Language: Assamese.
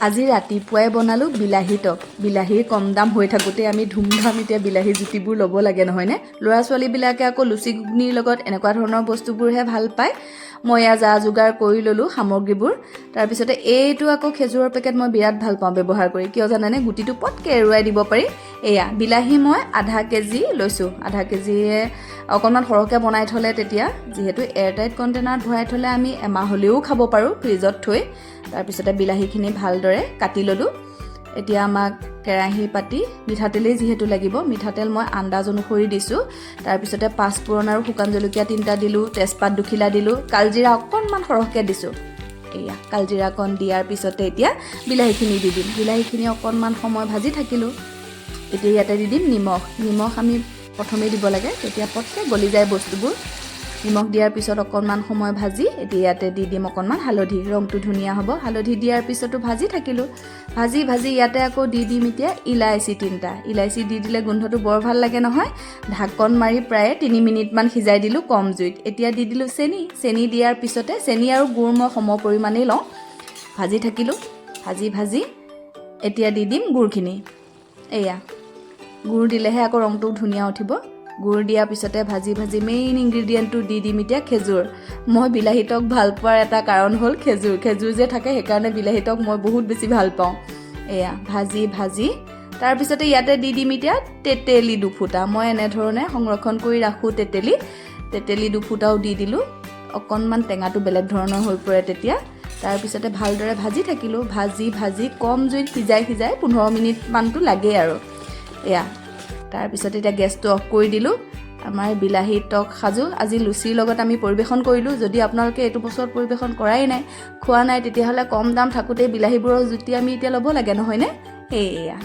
আজি ৰাতিপুৱাই বনালোঁ বিলাহী টক। বিলাহীৰ কম দাম হৈ থাকোঁতে আমি ধুমধাম এতিয়া বিলাহী জুতিবোৰ ল'ব লাগে নহয়নে? ল'ৰা ছোৱালীবিলাকে আকৌ লুচি ঘুগুনিৰ লগত এনেকুৱা ধৰণৰ বস্তুবোৰহে ভাল পায়। মই এয়া যা যোগাৰ কৰি ল'লোঁ সামগ্ৰীবোৰ। তাৰপিছতে এইটো আকৌ খেজুৰৰ পেকেট মই বিৰাট ভাল পাওঁ ব্যৱহাৰ কৰি। কিয় জানেনে? গুটিটো পটকৈ এৰুৱাই দিব পাৰি। এয়া বিলাহী মই আধা কেজি লৈছোঁ। আধা কেজিয়ে অকণমান সৰহকৈ বনাই থ'লে তেতিয়া যিহেতু এয়াৰটাইট কণ্টেইনাৰত ভৰাই থ'লে আমি এমাহ হ'লেও খাব পাৰোঁ ফ্ৰিজত থৈ। তাৰপিছতে বিলাহীখিনি ভালদৰে কাটি ল'লোঁ। এতিয়া আমাক কেৰাহী পাতি মিঠাতেলেই যিহেতু লাগিব, মিঠাতেল মই আন্দাজ অনুসৰি দিছোঁ। তাৰপিছতে পাঁচফোৰণ আৰু শুকান জলকীয়া 3টা দিলোঁ, তেজপাত 2 খিলা দিলোঁ, কালজিৰা অকণমান সৰহকৈ দিছোঁ। এয়া কালজিৰাকণ দিয়াৰ পিছতে এতিয়া বিলাহীখিনি দি দিম। বিলাহীখিনি অকণমান সময় ভাজি থাকিলোঁ। এতিয়া ইয়াতে দি দিম নিমখ। নিমখ আমি প্ৰথমেই দিব লাগে, তেতিয়া পটকৈ গলি যায় বস্তুবোৰ। নিমখ দিয়াৰ পিছত অকণমান সময় ভাজি এতিয়া ইয়াতে দি দিম অকণমান হালধি, ৰংটো ধুনীয়া হ'ব। হালধি দিয়াৰ পিছতো ভাজি থাকিলোঁ। ভাজি ইয়াতে আকৌ দি দিম এতিয়া ইলাইচি 3টা। ইলাইচি দি দিলে গোন্ধটো বৰ ভাল লাগে নহয়। ঢাকন মাৰি প্ৰায় 3 মিনিটমান সিজাই দিলোঁ কম জুইত। এতিয়া দি দিলোঁ চেনি। চেনি দিয়াৰ পিছতে চেনি আৰু গুড় মই সম পৰিমাণেই লওঁ। ভাজি থাকিলোঁ। ভাজি এতিয়া দি দিম গুড়খিনি। এয়া গুড় দিলেহে আকৌ ৰংটো ধুনীয়া উঠিব। গুড় দিয়াৰ পিছতে ভাজি মেইন ইনগ্ৰিডিয়েণ্টটো দি দিম এতিয়া খেজুৰ। মই বিলাহী টক ভাল পোৱাৰ এটা কাৰণ হ'ল খেজুৰ যে থাকে সেইকাৰণে বিলাহী টক মই বহুত বেছি ভাল পাওঁ। এয়া ভাজি তাৰপিছতে ইয়াতে দি দিম এতিয়া তেতেলী 2 ফুটা। মই এনেধৰণে সংৰক্ষণ কৰি ৰাখোঁ তেতেলী 2 ফুটাও দি দিলোঁ। অকণমান টেঙাটো বেলেগ ধৰণৰ হৈ পৰে তেতিয়া। তাৰপিছতে ভালদৰে ভাজি থাকিলোঁ। ভাজি কম জুইত সিজাই 15 মিনিটমানটো লাগেই আৰু। এয়া তাৰপিছতে এতিয়া গেছটো অফ কৰি দিলোঁ। আমাৰ বিলাহী টক সাজু আজি লুচিৰ লগত আমি পৰিৱেশন কৰিলোঁ। যদি আপোনালোকে এইটো বছৰত পৰিৱেশন কৰাই নাই, খোৱা নাই, তেতিয়াহ'লে কম দাম থাকোঁতেই বিলাহীবোৰৰ জুতি আমি এতিয়া ল'ব লাগে নহয়নে? সেয়া